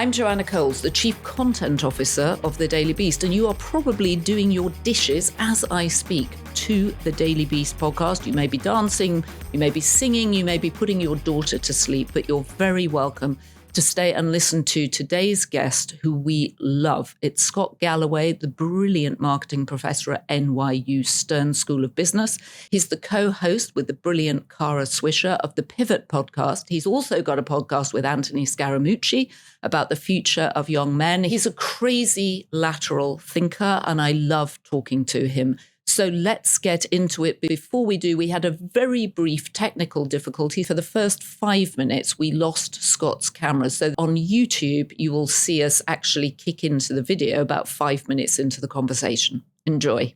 I'm Joanna Coles, the Chief Content Officer of The Daily Beast, and you are probably doing your dishes as I speak to The Daily Beast podcast. You may be dancing, you may be singing, you may be putting your daughter to sleep, but you're very welcome to stay and listen to today's guest, who we love. It's Scott Galloway, the brilliant marketing professor at NYU Stern School of Business. He's the co-host with the brilliant Kara Swisher of the Pivot podcast. He's also got a podcast with Anthony Scaramucci about the future of young men. He's a crazy lateral thinker, and I love talking to him. So let's get into it. Before we do, we had a very brief technical difficulty. For the first 5 minutes, we lost Scott's camera. So on YouTube, you will see us actually kick into the video about 5 minutes into the conversation. Enjoy.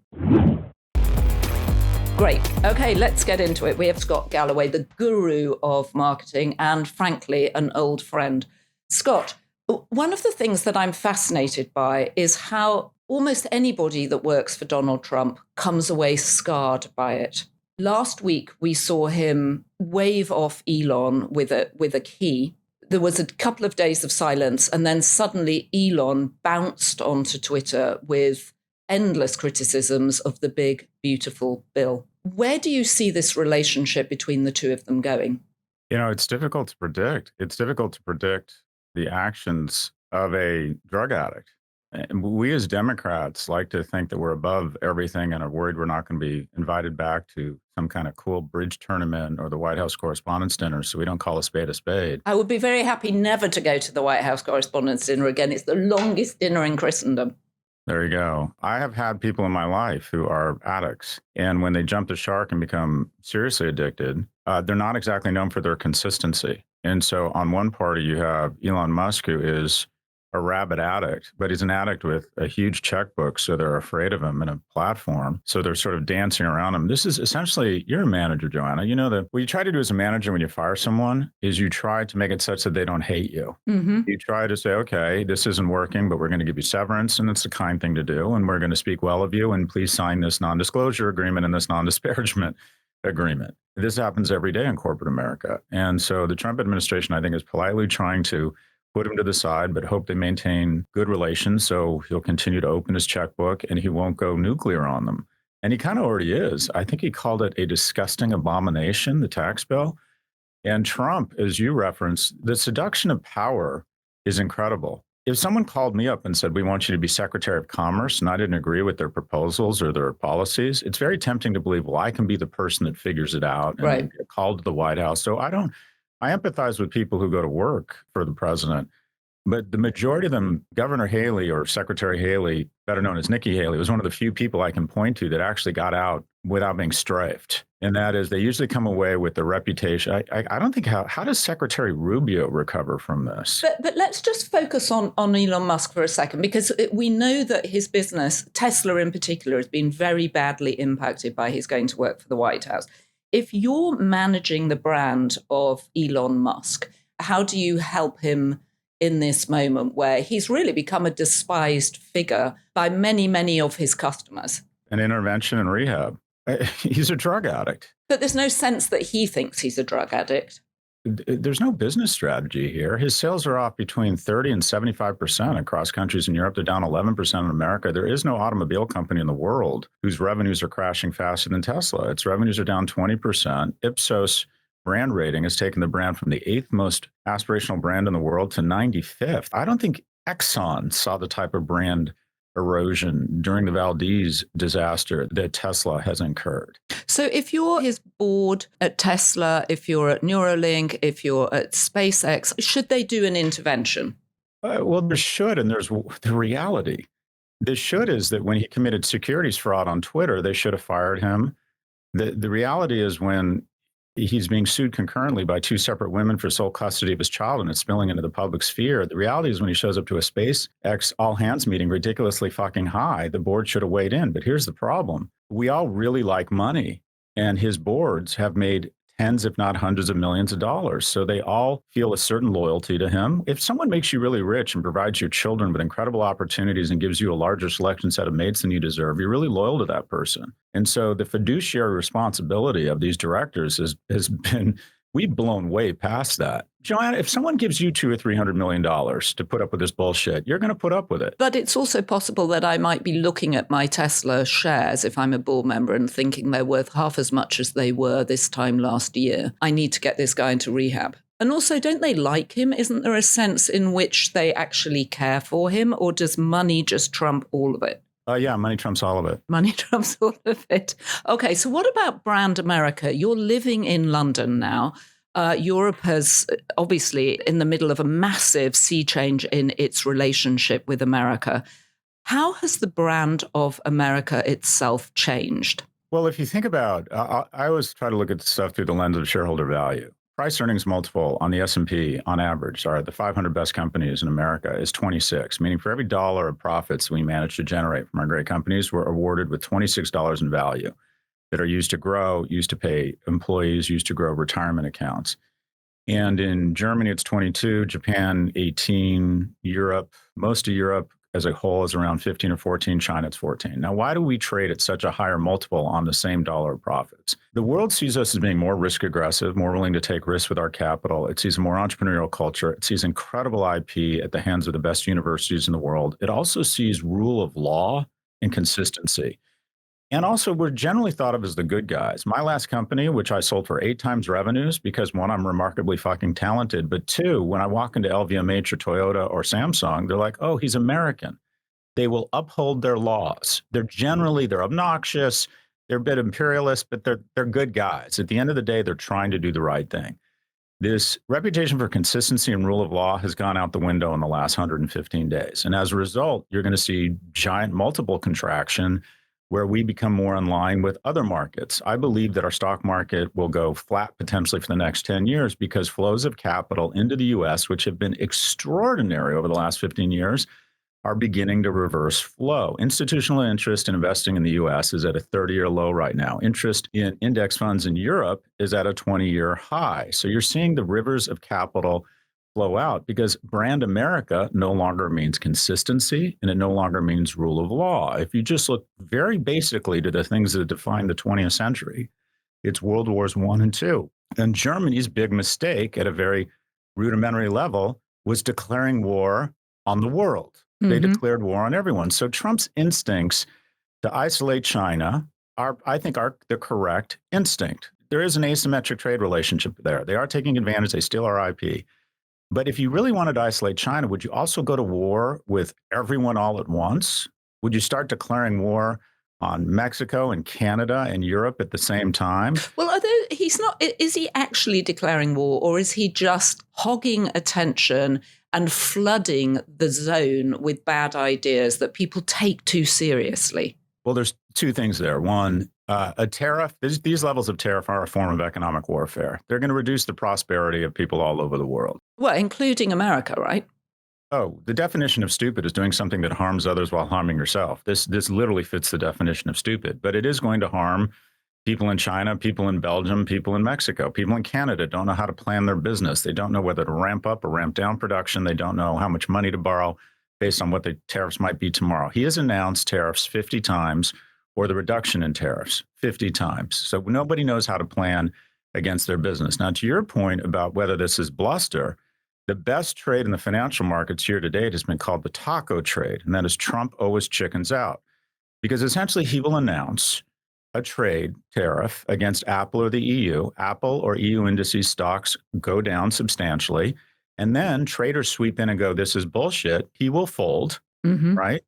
Great. Okay, let's get into it. We have Scott Galloway, the guru of marketing, and frankly, an old friend. Scott, one of the things that I'm fascinated by is how almost anybody that works for Donald Trump comes away scarred by it. Last week, we saw him wave off Elon with a key. There was a couple of days of silence, and then suddenly Elon bounced onto Twitter with endless criticisms of the big, beautiful bill. Where do you see this relationship between the two of them going? You know, it's difficult to predict. It's difficult to predict the actions of a drug addict. And we as Democrats like to think that we're above everything and are worried we're not going to be invited back to some kind of cool bridge tournament or the White House Correspondents' Dinner, so we don't call a spade a spade. I would be very happy never to go to the White House Correspondents' Dinner again. It's the longest dinner in Christendom. There you go. I have had people in my life who are addicts, and when they jump the shark and become seriously addicted, they're not exactly known for their consistency. And so on one party, you have Elon Musk, who is a rabid addict, but he's an addict with a huge checkbook, so they're afraid of him and a platform. So they're sort of dancing around him. This is essentially, you're a manager, Joanna. You know that what you try to do as a manager when you fire someone is you try to make it such that they don't hate you. Mm-hmm. You try to say, okay, this isn't working, but we're going to give you severance, and it's a kind thing to do, and we're going to speak well of you, and please sign this non-disclosure agreement and this non-disparagement agreement. This happens every day in corporate America. And so the Trump administration, I think, is politely trying to put him to the side, but hope they maintain good relations. So he'll continue to open his checkbook and he won't go nuclear on them. And he kind of already is. I think he called it a disgusting abomination, the tax bill. And Trump, as you referenced, the seduction of power is incredible. If someone called me up and said, we want you to be Secretary of Commerce, and I didn't agree with their proposals or their policies, it's very tempting to believe, well, I can be the person that figures it out and get called to the White House. So I empathize with people who go to work for the president, but the majority of them, Governor Haley or Secretary Haley, better known as Nikki Haley, was one of the few people I can point to that actually got out without being strafed. And that is, they usually come away with the reputation. I don't think, how does Secretary Rubio recover from this? But let's just focus on Elon Musk for a second, because we know that his business, Tesla in particular, has been very badly impacted by his going to work for the White House. If you're managing the brand of Elon Musk, how do you help him in this moment where he's really become a despised figure by many, many of his customers? An intervention and rehab. He's a drug addict. But there's no sense that he thinks he's a drug addict. There's no business strategy here. His sales are off between 30 and 75% across countries in Europe. They're down 11% in America. There is no automobile company in the world whose revenues are crashing faster than Tesla. Its revenues are down 20%. Ipsos brand rating has taken the brand from the 8th most aspirational brand in the world to 95th. I don't think Exxon saw the type of brand erosion during the Valdez disaster that Tesla has incurred. So if you're his board at Tesla, if you're at Neuralink, if you're at SpaceX, should they do an intervention? Well, there should, and there's the reality. The should is that when he committed securities fraud on Twitter, they should have fired him. The reality is when he's being sued concurrently by two separate women for sole custody of his child, and it's spilling into the public sphere. The reality is when he shows up to a SpaceX all-hands meeting ridiculously fucking high, the board should have weighed in. But here's the problem. We all really like money, and his boards have made tens, if not hundreds of millions of dollars. So they all feel a certain loyalty to him. If someone makes you really rich and provides your children with incredible opportunities and gives you a larger selection set of mates than you deserve, you're really loyal to that person. And so the fiduciary responsibility of these directors has been We've blown way past that. Joanna, if someone gives you $200 or $300 million to put up with this bullshit, you're going to put up with it. But it's also possible that I might be looking at my Tesla shares if I'm a board member and thinking they're worth half as much as they were this time last year. I need to get this guy into rehab. And also, don't they like him? Isn't there a sense in which they actually care for him? Or does money just trump all of it? Yeah, money trumps all of it. Money trumps all of it. Okay, so what about brand America? You're living in London now. Europe has obviously in the middle of a massive sea change in its relationship with America. How has the brand of America itself changed? Well, if you think about, I always try to look at stuff through the lens of shareholder value. Price earnings multiple on the S&P on average, the 500 best companies in America is 26, meaning for every dollar of profits we manage to generate from our great companies, we're awarded with $26 in value that are used to grow, used to pay employees, used to grow retirement accounts. And in Germany, it's 22, Japan, 18, Europe, most of Europe as a whole is around 15 or 14, China, it's 14. Now, why do we trade at such a higher multiple on the same dollar of profits? The world sees us as being more risk aggressive, more willing to take risks with our capital. It sees a more entrepreneurial culture. It sees incredible IP at the hands of the best universities in the world. It also sees rule of law and consistency. And also, we're generally thought of as the good guys. My last company, which I sold for 8 times revenues, because one, I'm remarkably fucking talented, but two, when I walk into LVMH or Toyota or Samsung, they're like, oh, he's American. They will uphold their laws. They're obnoxious, they're a bit imperialist, but they're good guys. At the end of the day, they're trying to do the right thing. This reputation for consistency and rule of law has gone out the window in the last 115 days. And as a result, you're going to see giant multiple contraction where we become more in line with other markets. I believe that our stock market will go flat potentially for the next 10 years because flows of capital into the US, which have been extraordinary over the last 15 years, are beginning to reverse flow. Institutional interest in investing in the US is at a 30-year low right now. Interest in index funds in Europe is at a 20-year high. So you're seeing the rivers of capital flow out because brand America no longer means consistency and it no longer means rule of law. If you just look very basically to the things that define the 20th century, it's World Wars I and II. And Germany's big mistake at a very rudimentary level was declaring war on the world. They declared war on everyone. So Trump's instincts to isolate China I think are the correct instinct. There is an asymmetric trade relationship there. They are taking advantage. They steal our IP. But if you really wanted to isolate China, would you also go to war with everyone all at once? Would you start declaring war on Mexico and Canada and Europe at the same time? Well, he's not. Is he actually declaring war, or is he just hogging attention and flooding the zone with bad ideas that people take too seriously? Well, there's two things there. One, a tariff, these levels of tariff are a form of economic warfare. They're going to reduce the prosperity of people all over the world. Well, including America, right? Oh, the definition of stupid is doing something that harms others while harming yourself. This literally fits the definition of stupid, but it is going to harm people in China, people in Belgium, people in Mexico, people in Canada don't know how to plan their business. They don't know whether to ramp up or ramp down production. They don't know how much money to borrow based on what the tariffs might be tomorrow. He has announced tariffs 50 times or the reduction in tariffs 50 times. So nobody knows how to plan against their business. Now, to your point about whether this is bluster, the best trade in the financial markets year to date has been called the taco trade, and that is Trump always chickens out. Because essentially he will announce a trade tariff against Apple or the EU. Apple or EU indices stocks go down substantially, and then traders sweep in and go, this is bullshit. He will fold, right?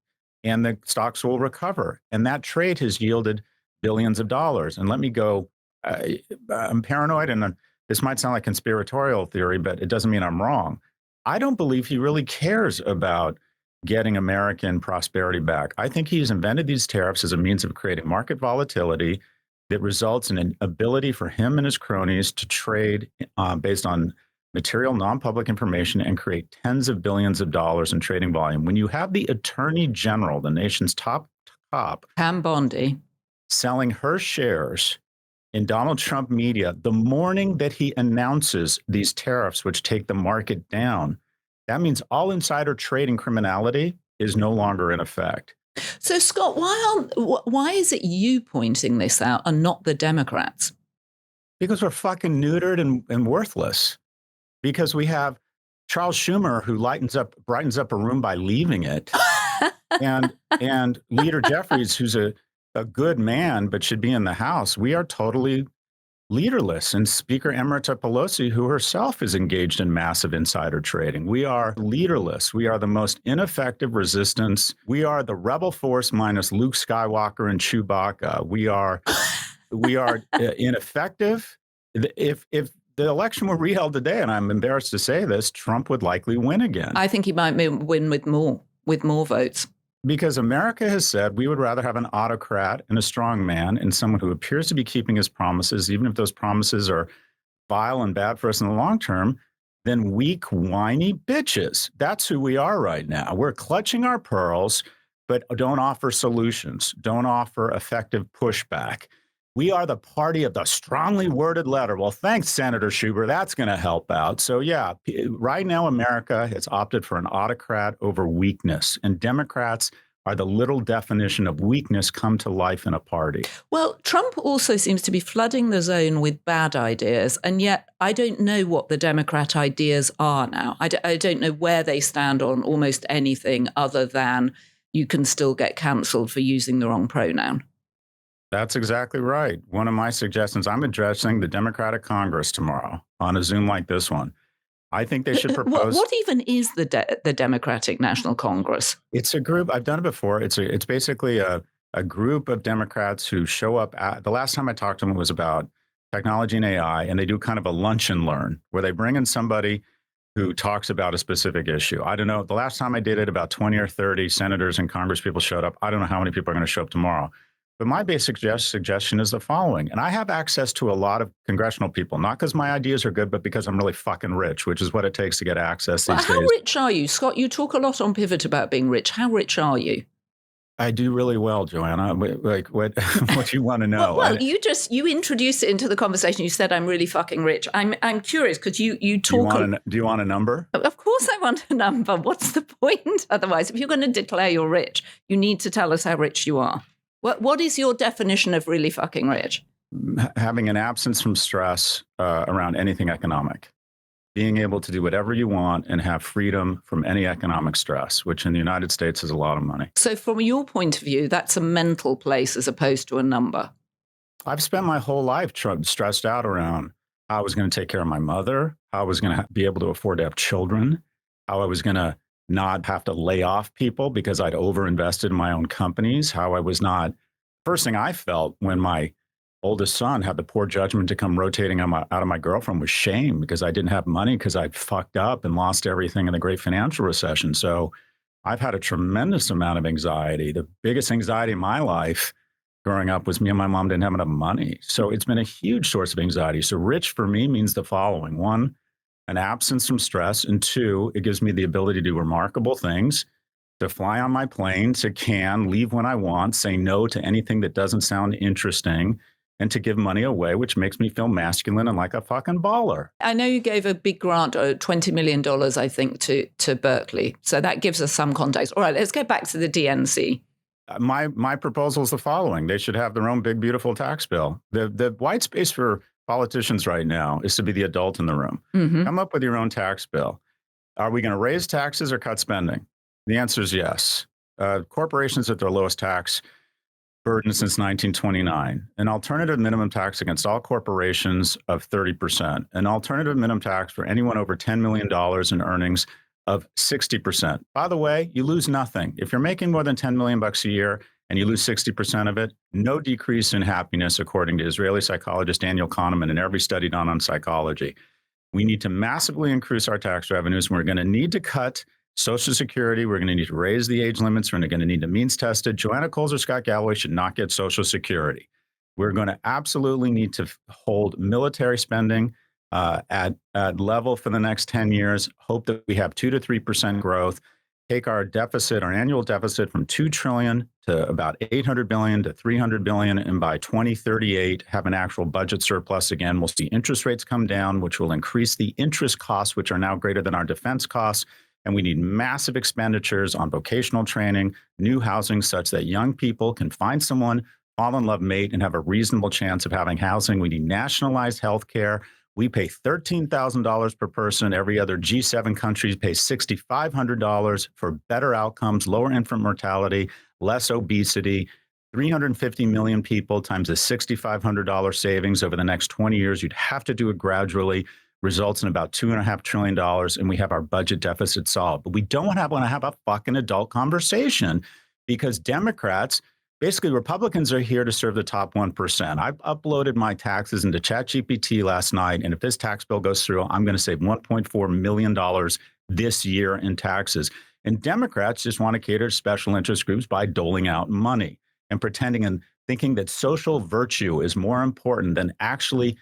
And the stocks will recover. And that trade has yielded billions of dollars. And let me go, I'm paranoid, and this might sound like conspiratorial theory, but it doesn't mean I'm wrong. I don't believe he really cares about getting American prosperity back. I think he's invented these tariffs as a means of creating market volatility that results in an ability for him and his cronies to trade based on material, non-public information and create tens of billions of dollars in trading volume. When you have the Attorney General, the nation's top Pam Bondi, selling her shares in Donald Trump media the morning that he announces these tariffs, which take the market down, that means all insider trading criminality is no longer in effect. So, Scott, why is it you pointing this out and not the Democrats? Because we're fucking neutered and worthless. Because we have Charles Schumer, who brightens up a room by leaving it, and Leader Jeffries, who's a good man but should be in the House. We are totally leaderless, and Speaker Emerita Pelosi, who herself is engaged in massive insider trading. We are leaderless. We are the most ineffective resistance. We are the rebel force minus Luke Skywalker and Chewbacca. We are ineffective. If the election were reheld today, and I'm embarrassed to say this, Trump would likely win again. I think he might win with more votes. Because America has said we would rather have an autocrat and a strong man and someone who appears to be keeping his promises, even if those promises are vile and bad for us in the long term, than weak, whiny bitches. That's who we are right now. We're clutching our pearls, but don't offer solutions, don't offer effective pushback. We are the party of the strongly worded letter. Well, thanks, Senator Schumer. That's going to help out. So, yeah, right now, America has opted for an autocrat over weakness. And Democrats are the little definition of weakness come to life in a party. Well, Trump also seems to be flooding the zone with bad ideas. And yet I don't know what the Democrat ideas are now. I don't know where they stand on almost anything other than you can still get cancelled for using the wrong pronoun. That's exactly right. One of my suggestions, I'm addressing the Democratic Congress tomorrow on a Zoom like this one. I think they should propose. What even is the Democratic National Congress? It's a group. I've done it before. It's basically a group of Democrats who show up. The last time I talked to them was about technology and AI, and they do kind of a lunch and learn where they bring in somebody who talks about a specific issue. I don't know. The last time I did it, about 20 or 30 senators and Congress people showed up. I don't know how many people are going to show up tomorrow. But my basic suggestion is the following. And I have access to a lot of congressional people, not because my ideas are good, but because I'm really fucking rich, which is what it takes to get access these days. How rich are you? Scott, you talk a lot on Pivot about being rich. How rich are you? I do really well, Joanna. Like, what do you want to know? Well, you introduced it into the conversation. You said I'm really fucking rich. I'm curious because you talk. Do you want a number? Of course, I want a number. What's the point? Otherwise, if you're going to declare you're rich, you need to tell us how rich you are. What is your definition of really fucking rich? Having an absence from stress around anything economic. Being able to do whatever you want and have freedom from any economic stress, which in the United States is a lot of money. So from your point of view, that's a mental place as opposed to a number. I've spent my whole life stressed out around how I was going to take care of my mother, how I was going to be able to afford to have children, how I was going to not have to lay off people because I'd overinvested in my own companies, how I was not. First thing I felt when my oldest son had the poor judgment to come rotating out of my girlfriend was shame because I didn't have money because I'd fucked up and lost everything in the great financial recession. So I've had a tremendous amount of anxiety. The biggest anxiety in my life growing up was me and my mom didn't have enough money. So it's been a huge source of anxiety. So rich for me means the following. One, an absence from stress. And two, it gives me the ability to do remarkable things, to fly on my plane, to leave when I want, say no to anything that doesn't sound interesting, and to give money away, which makes me feel masculine and like a fucking baller. I know you gave a big grant, $20 million, I think, to Berkeley. So that gives us some context. All right, let's get back to the DNC. My proposal is the following. They should have their own big, beautiful tax bill. The white space for politicians right now is to be the adult in the room. Mm-hmm. Come up with your own tax bill. Are we going to raise taxes or cut spending? The answer is yes. Corporations at their lowest tax burden since 1929. An alternative minimum tax against all corporations of 30%. An alternative minimum tax for anyone over $10 million in earnings of 60%. By the way, you lose nothing. If you're making more than $10 million a year and you lose 60% of it, no decrease in happiness, according to Israeli psychologist Daniel Kahneman in every study done on psychology. We need to massively increase our tax revenues. We're going to need to cut Social Security. We're going to need to raise the age limits. We're going to need to means tested. Joanna Coles or Scott Galloway should not get Social Security. We're going to absolutely need to hold military spending at level for the next 10 years, hope that we have 2 to 3% growth, take our deficit, our annual deficit from $2 trillion to about $800 billion to $300 billion, and by 2038 have an actual budget surplus again. We'll see interest rates come down, which will increase the interest costs, which are now greater than our defense costs. And we need massive expenditures on vocational training, new housing, such that young people can find someone fall in love, mate, and have a reasonable chance of having housing. We need nationalized health care. We pay $13,000 per person. Every other G7 country pays $6,500 for better outcomes, lower infant mortality, less obesity. 350 million people times a $6,500 savings over the next 20 years. You'd have to do it gradually. Results in about $2.5 trillion, and we have our budget deficit solved. But we don't want to have a fucking adult conversation because Democrats, basically Republicans, are here to serve the top 1%. I've uploaded my taxes into ChatGPT last night, and if this tax bill goes through, I'm going to save $1.4 million this year in taxes. And Democrats just want to cater to special interest groups by doling out money and pretending and thinking that social virtue is more important than actually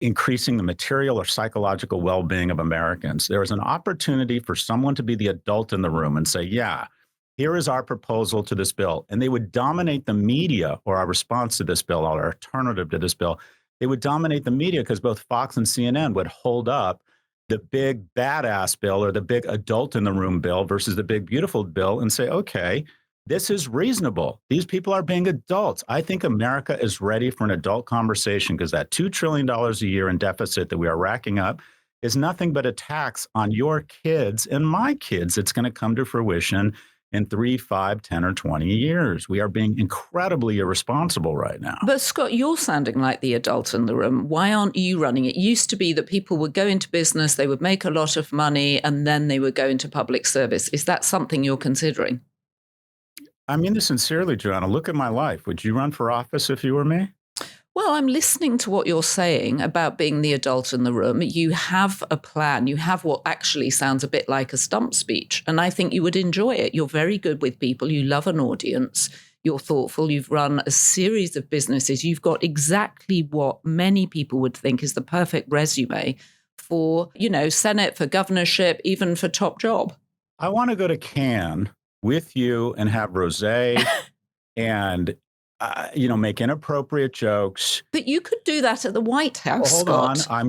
increasing the material or psychological well-being of Americans. There is an opportunity for someone to be the adult in the room and say, yeah, here is our proposal to this bill. And they would dominate the media, or our response to this bill, or our alternative to this bill. They would dominate the media because both Fox and CNN would hold up the big badass bill or the big adult in the room bill versus the big beautiful bill and say, okay, this is reasonable. These people are being adults. I think America is ready for an adult conversation because that $2 trillion a year in deficit that we are racking up is nothing but a tax on your kids and my kids. It's going to come to fruition in 3, 5, 10, or 20 years. We are being incredibly irresponsible right now. But Scott, you're sounding like the adult in the room. Why aren't you running? It used to be that people would go into business, they would make a lot of money, and then they would go into public service. Is that something you're considering? I mean this sincerely, Joanna. Look at my life. Would you run for office if you were me? Well, I'm listening to what you're saying about being the adult in the room. You have a plan. You have what actually sounds a bit like a stump speech. And I think you would enjoy it. You're very good with people. You love an audience. You're thoughtful. You've run a series of businesses. You've got exactly what many people would think is the perfect resume for, Senate, for governorship, even for top job. I want to go to Cannes with you and have rosé and, make inappropriate jokes. But you could do that at the White House, Hold Scott. on. I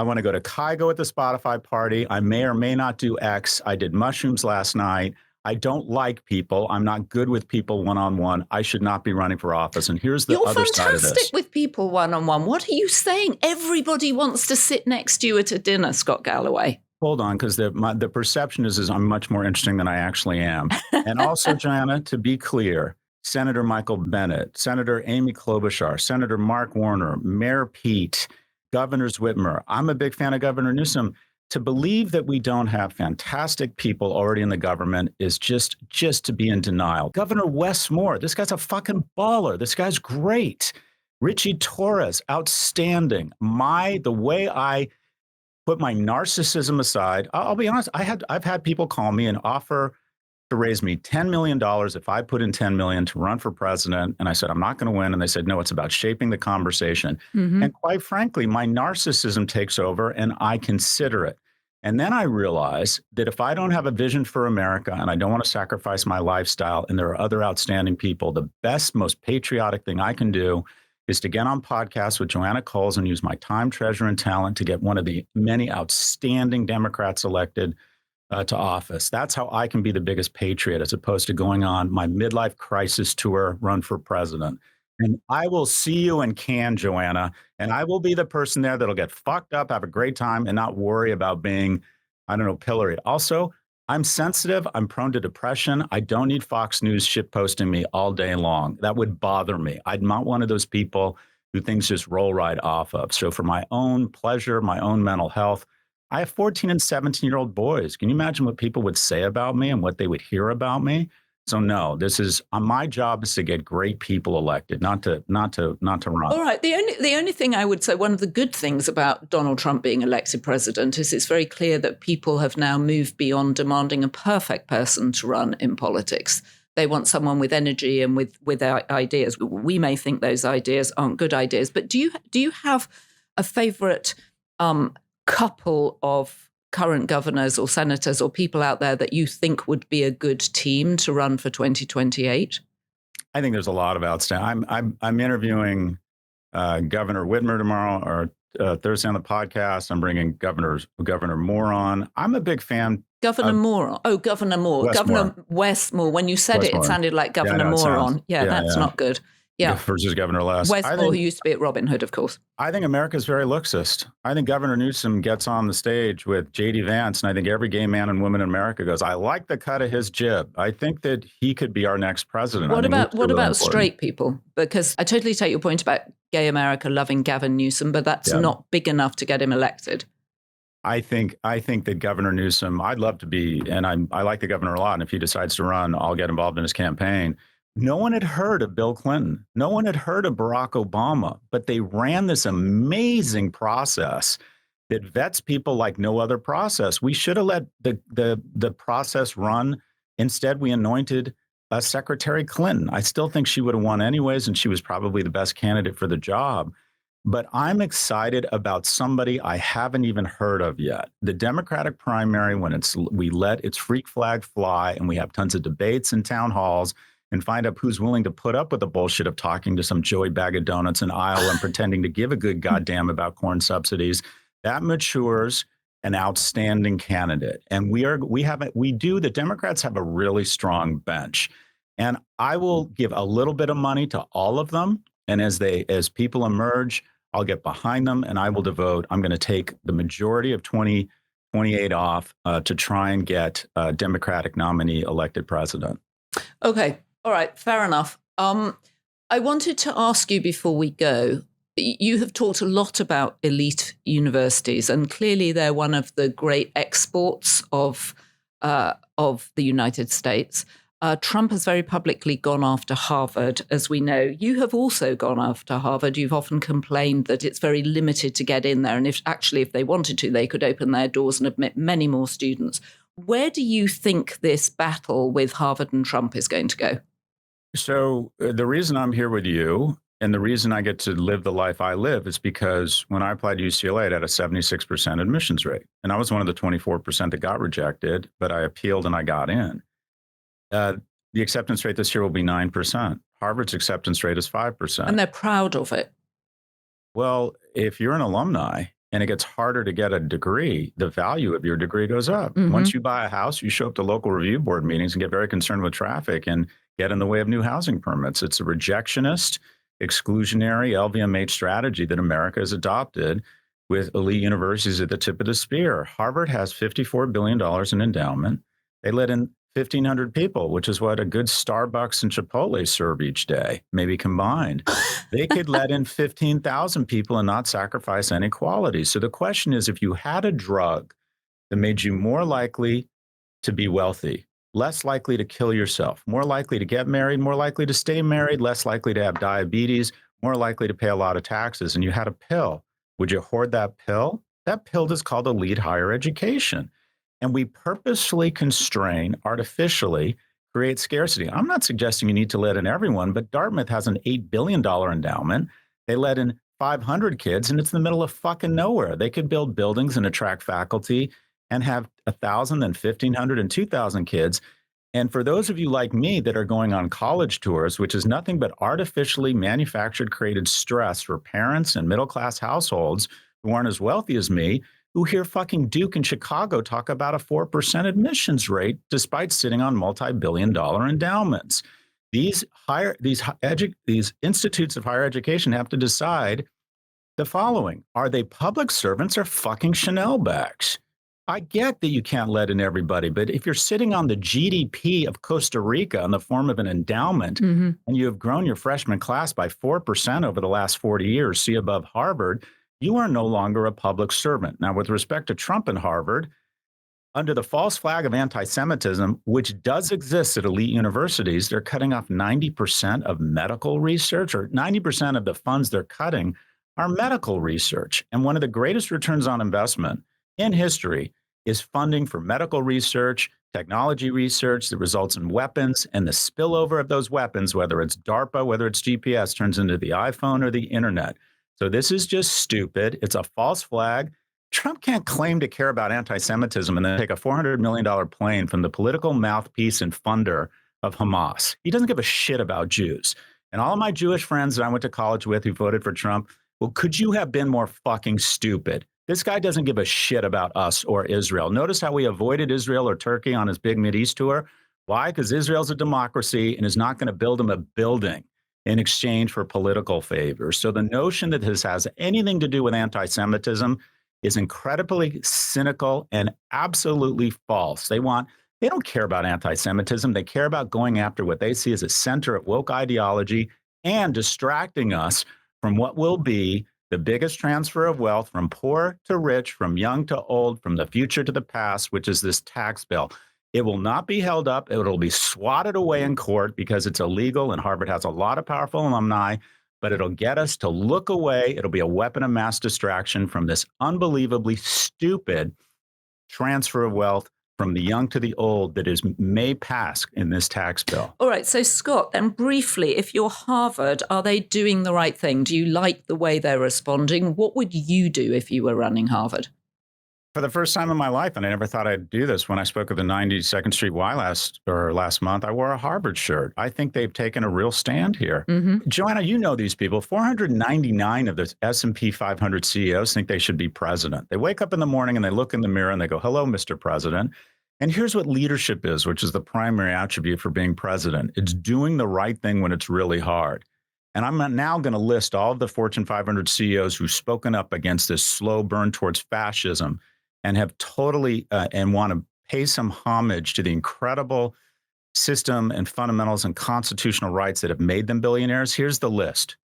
want to go to Kygo at the Spotify party. I may or may not do X. I did mushrooms last night. I don't like people. I'm not good with people one-on-one. I should not be running for office. And here's the other side of this. You're fantastic with people one-on-one. What are you saying? Everybody wants to sit next to you at a dinner, Scott Galloway. Hold on, because the perception is I'm much more interesting than I actually am. And also, Joanna, to be clear, Senator Michael Bennet, Senator Amy Klobuchar, Senator Mark Warner, Mayor Pete, Governors Whitmer. I'm a big fan of Governor Newsom. To believe that we don't have fantastic people already in the government is just to be in denial. Governor Wes Moore, this guy's a fucking baller. This guy's great. Richie Torres, outstanding. The way I put my narcissism aside, I'll be honest, I've had people call me and offer to raise me $10 million if I put in $10 million to run for president. And I said, I'm not going to win. And they said, no, it's about shaping the conversation. Mm-hmm. And quite frankly, my narcissism takes over and I consider it. And then I realize that if I don't have a vision for America and I don't want to sacrifice my lifestyle and there are other outstanding people, the best, most patriotic thing I can do is to get on podcasts with Joanna Coles and use my time, treasure, and talent to get one of the many outstanding Democrats elected to office. That's how I can be the biggest patriot as opposed to going on my midlife crisis tour, run for president. And I will see you in Cannes, Joanna, and I will be the person there that'll get fucked up, have a great time, and not worry about being, pilloried. Also, I'm sensitive. I'm prone to depression. I don't need Fox News shitposting me all day long. That would bother me. I'm not one of those people who things just roll right off of. So for my own pleasure, my own mental health, I have 14 and 17-year-old boys. Can you imagine what people would say about me and what they would hear about me? So no, this is my job is to get great people elected, not to run. All right. The only thing I would say, one of the good things about Donald Trump being elected president is it's very clear that people have now moved beyond demanding a perfect person to run in politics. They want someone with energy and with ideas. We may think those ideas aren't good ideas, but do you have a favorite couple of current governors or senators or people out there that you think would be a good team to run for 2028? I think there's a lot of outstanding. I'm interviewing Governor Whitmer tomorrow or Thursday on the podcast. I'm bringing Governor Moore on. I'm a big fan. Governor Moore. Oh, Governor Moore. Governor Wes Moore. When you said it sounded like Governor Moore on. Yeah, that's not good. Yeah. versus Governor Les. Westmore, who used to be at Robin Hood, of course. I think America's very looksist. I think Governor Newsom gets on the stage with J.D. Vance, and I think every gay man and woman in America goes, I like the cut of his jib. I think that he could be our next president. What about straight people? Because I totally take your point about gay America loving Gavin Newsom, but that's not big enough to get him elected. I think that Governor Newsom, I'd love to be, and I like the governor a lot, and if he decides to run, I'll get involved in his campaign. No one had heard of Bill Clinton. No one had heard of Barack Obama, but they ran this amazing process that vets people like no other process. We should have let the process run. Instead, we anointed Secretary Clinton. I still think she would have won anyways, and she was probably the best candidate for the job. But I'm excited about somebody I haven't even heard of yet. The Democratic primary, when we let its freak flag fly and we have tons of debates and town halls and find out who's willing to put up with the bullshit of talking to some Joey bag of donuts in Iowa and pretending to give a good goddamn about corn subsidies, that matures an outstanding candidate. And the Democrats have a really strong bench. And I will give a little bit of money to all of them. And as people emerge, I'll get behind them and I will devote. I'm going to take the majority of 2028 off to try and get a Democratic nominee elected president. Okay. All right. Fair enough. I wanted to ask you before we go, you have talked a lot about elite universities, and clearly they're one of the great exports of the United States. Trump has very publicly gone after Harvard, as we know. You have also gone after Harvard. You've often complained that it's very limited to get in there. And if they wanted to, they could open their doors and admit many more students. Where do you think this battle with Harvard and Trump is going to go? So the reason I'm here with you and the reason I get to live the life I live is because when I applied to UCLA, it had a 76% admissions rate. And I was one of the 24% that got rejected, but I appealed and I got in. The acceptance rate this year will be 9%. Harvard's acceptance rate is 5%. And they're proud of it. Well, if you're an alumni and it gets harder to get a degree, the value of your degree goes up. Mm-hmm. Once you buy a house, you show up to local review board meetings and get very concerned with traffic and get in the way of new housing permits. It's a rejectionist, exclusionary LVMH strategy that America has adopted with elite universities at the tip of the spear. Harvard has $54 billion in endowment. They let in 1,500 people, which is what a good Starbucks and Chipotle serve each day, maybe combined. They could let in 15,000 people and not sacrifice any quality. So the question is, if you had a drug that made you more likely to be wealthy, less likely to kill yourself, more likely to get married, more likely to stay married, less likely to have diabetes, more likely to pay a lot of taxes, and you had a pill, would you hoard that pill? That pill is called elite higher education. And we purposefully constrain, artificially create scarcity. I'm not suggesting you need to let in everyone, but Dartmouth has an $8 billion endowment. They let in 500 kids, and it's in the middle of fucking nowhere. They could build buildings and attract faculty and have 1,000 and 1,500 and 2,000 kids. And for those of you like me that are going on college tours, which is nothing but artificially manufactured, created stress for parents and middle-class households who aren't as wealthy as me, who hear fucking Duke and Chicago talk about a 4% admissions rate despite sitting on multi-billion-dollar endowments. These institutes of higher education have to decide the following: are they public servants or fucking Chanel bags? I get that you can't let in everybody, but if you're sitting on the GDP of Costa Rica in the form of an endowment, mm-hmm. and you have grown your freshman class by 4% over the last 40 years, see above Harvard, you are no longer a public servant. Now, with respect to Trump and Harvard, under the false flag of anti-Semitism, which does exist at elite universities, they're cutting off 90% of medical research, or 90% of the funds they're cutting are medical research. And one of the greatest returns on investment in history is funding for medical research, technology research that results in weapons, and the spillover of those weapons, whether it's DARPA, whether it's GPS, turns into the iPhone or the internet. So this is just stupid. It's a false flag. Trump can't claim to care about anti-Semitism and then take a $400 million plane from the political mouthpiece and funder of Hamas. He doesn't give a shit about Jews. And all of my Jewish friends that I went to college with who voted for Trump, well, could you have been more fucking stupid? This guy doesn't give a shit about us or Israel. Notice how we avoided Israel or Turkey on his big Mideast tour. Why? Because Israel's a democracy and is not going to build him a building. in exchange for political favors. So the notion that this has anything to do with anti-Semitism is incredibly cynical and absolutely false. They don't care about anti-Semitism. They care about going after what they see as a center of woke ideology and distracting us from what will be the biggest transfer of wealth from poor to rich, from young to old, from the future to the past, which is this tax bill. It will not be held up. It will be swatted away in court because it's illegal, and Harvard has a lot of powerful alumni, but it'll get us to look away. It'll be a weapon of mass distraction from this unbelievably stupid transfer of wealth from the young to the old that is may pass in this tax bill. All right. So, Scott, then briefly, if you're Harvard, are they doing the right thing? Do you like the way they're responding? What would you do if you were running Harvard? For the first time in my life, and I never thought I'd do this, when I spoke at the 92nd Street Y last month, I wore a Harvard shirt. I think they've taken a real stand here. Joanna, you know these people. 499 of the S&P 500 CEOs think they should be president. They wake up in the morning and they look in the mirror and they go, "Hello, Mr. President." And here's what leadership is, which is the primary attribute for being president. It's doing the right thing when it's really hard. And I'm now going to list all of the Fortune 500 CEOs who've spoken up against this slow burn towards fascism and have totally and want to pay some homage to the incredible system and fundamentals and constitutional rights that have made them billionaires. Here's the list.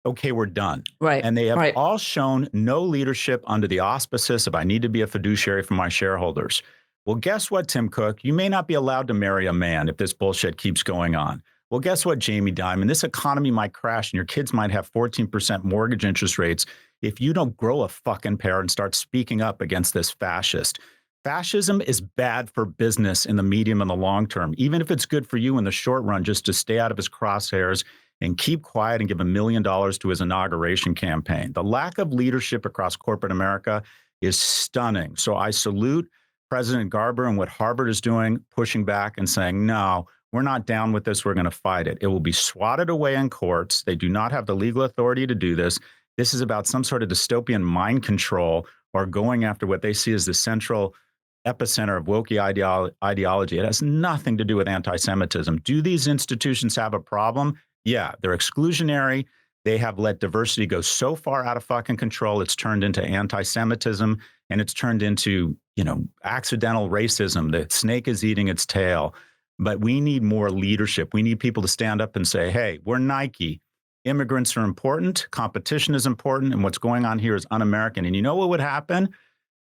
Okay, we're done. Right. And they have all shown no leadership under the auspices of I need to be a fiduciary for my shareholders. Well, guess what, Tim Cook? You may not be allowed to marry a man if this bullshit keeps going on. Well, guess what, Jamie Dimon? This economy might crash and your kids might have 14% mortgage interest rates if you don't grow a fucking pair and start speaking up against this fascist. Fascism is bad for business in the medium and the long term, even if it's good for you in the short run, just to stay out of his crosshairs and keep quiet and give $1 million to his inauguration campaign. The lack of leadership across corporate America is stunning. So I salute President Garber and what Harvard is doing, pushing back and saying, no, we're not down with this. We're going to fight it. It will be swatted away in courts. They do not have the legal authority to do this. This is about some sort of dystopian mind control or going after what they see as the central epicenter of woke ideology. It has nothing to do with anti-Semitism. Do these institutions have a problem? Yeah, they're exclusionary. They have let diversity go so far out of fucking control. It's turned into anti-Semitism and it's turned into, accidental racism. The snake is eating its tail. But we need more leadership. We need people to stand up and say, hey, we're Nike. Immigrants are important. Competition is important. And what's going on here is un-American. And you know what would happen?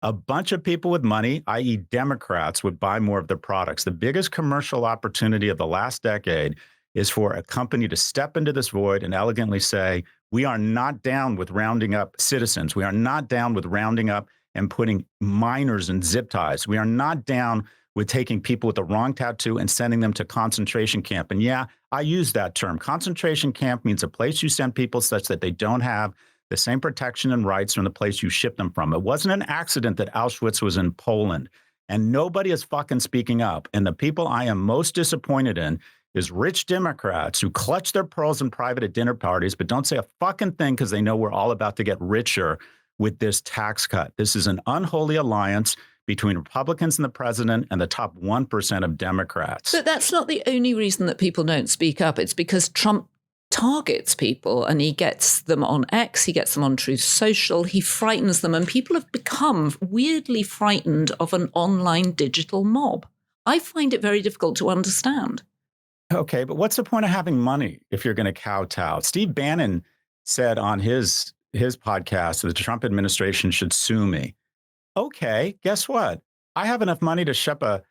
A bunch of people with money, i.e. Democrats, would buy more of their products. The biggest commercial opportunity of the last decade is for a company to step into this void and elegantly say, we are not down with rounding up citizens. We are not down with rounding up and putting minors in zip ties. We are not down with taking people with the wrong tattoo and sending them to concentration camp. And yeah, I use that term. Concentration camp means a place you send people such that they don't have the same protection and rights from the place you ship them from. It wasn't an accident that Auschwitz was in Poland. And nobody is fucking speaking up. And the people I am most disappointed in is rich Democrats who clutch their pearls in private at dinner parties, but don't say a fucking thing because they know we're all about to get richer with this tax cut. This is an unholy alliance between Republicans and the president and the top 1% of Democrats. But that's not the only reason that people don't speak up. It's because Trump targets people and he gets them on X, he gets them on Truth Social, he frightens them, and people have become weirdly frightened of an online digital mob. I find it very difficult to understand. Okay, but what's the point of having money if you're going to kowtow? Steve Bannon said on his podcast that the Trump administration should sue me. Okay, guess what? I have enough money to shove a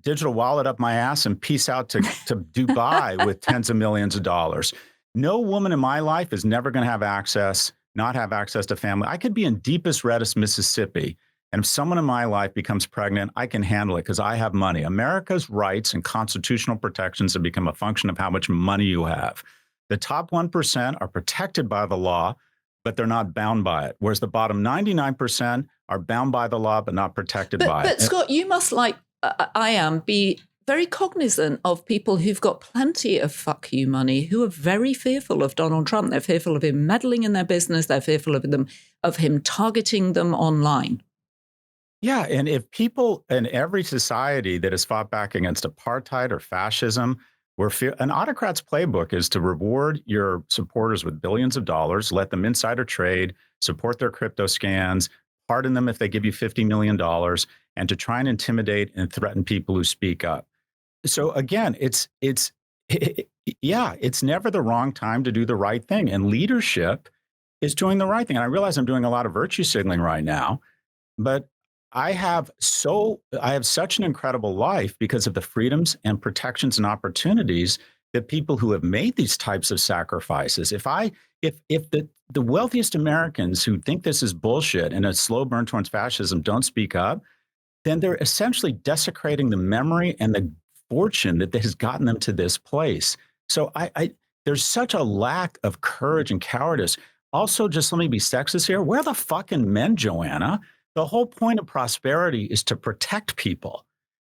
digital wallet up my ass and peace out to Dubai with tens of millions of dollars. No woman in my life is never going to not have access to family. I could be in deepest, reddest Mississippi. And if someone in my life becomes pregnant, I can handle it because I have money. America's rights and constitutional protections have become a function of how much money you have. The top 1% are protected by the law, but they're not bound by it. Whereas the bottom 99% are bound by the law, but not protected by it. But Scott, you must, like I am, be very cognizant of people who've got plenty of fuck you money, who are very fearful of Donald Trump. They're fearful of him meddling in their business. They're fearful of him targeting them online. Yeah, and if people in every society that has fought back against apartheid or fascism An autocrat's playbook is to reward your supporters with billions of dollars, let them insider trade, support their crypto scans, pardon them if they give you $50 million, and to try and intimidate and threaten people who speak up. So again, it's never the wrong time to do the right thing. And leadership is doing the right thing. And I realize I'm doing a lot of virtue signaling right now, but I have such an incredible life because of the freedoms and protections and opportunities that people who have made these types of sacrifices. If the wealthiest Americans who think this is bullshit and a slow burn towards fascism don't speak up, then they're essentially desecrating the memory and the fortune that has gotten them to this place. So there's such a lack of courage and cowardice. Also, just let me be sexist here. Where are the fucking men, Joanna? The whole point of prosperity is to protect people.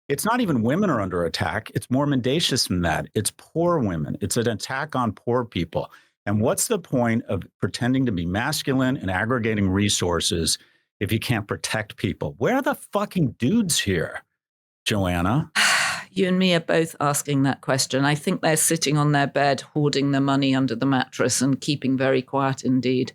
It's not even women are under attack. It's more mendacious than that. It's poor women. It's an attack on poor people. And what's the point of pretending to be masculine and aggregating resources if you can't protect people? Where are the fucking dudes here, Joanna? You and me are both asking that question. I think they're sitting on their bed, hoarding the money under the mattress and keeping very quiet indeed.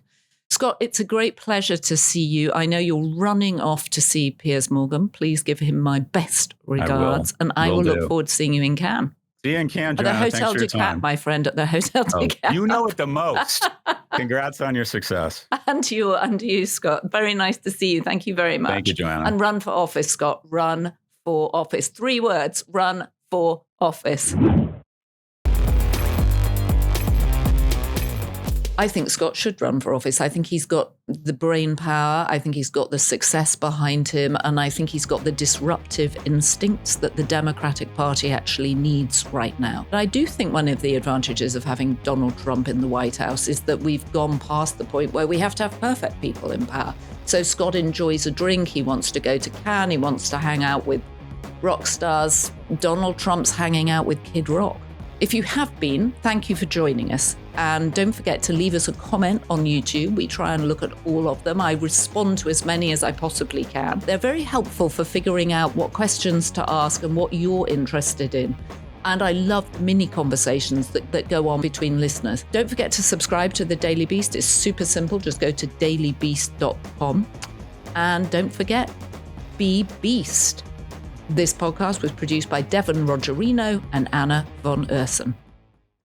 Scott, it's a great pleasure to see you. I know you're running off to see Piers Morgan. Please give him my best regards. I will look forward to seeing you in Cannes. See you in Cannes, Joanna. At the Hotel de Cap, my friend, at the Hotel de Cap. You know it the most. Congrats on your success. And you, Scott. Very nice to see you. Thank you very much. Thank you, Joanna. And run for office, Scott. Run for office. 3 words. Run for office. I think Scott should run for office. I think he's got the brain power. I think he's got the success behind him. And I think he's got the disruptive instincts that the Democratic Party actually needs right now. But I do think one of the advantages of having Donald Trump in the White House is that we've gone past the point where we have to have perfect people in power. So Scott enjoys a drink. He wants to go to Cannes. He wants to hang out with rock stars. Donald Trump's hanging out with Kid Rock. If you have been, thank you for joining us. And don't forget to leave us a comment on YouTube. We try and look at all of them. I respond to as many as I possibly can. They're very helpful for figuring out what questions to ask and what you're interested in. And I love mini conversations that go on between listeners. Don't forget to subscribe to The Daily Beast. It's super simple. Just go to dailybeast.com. And don't forget, be beast. This podcast was produced by Devon Rogerino and Anna von Ursen.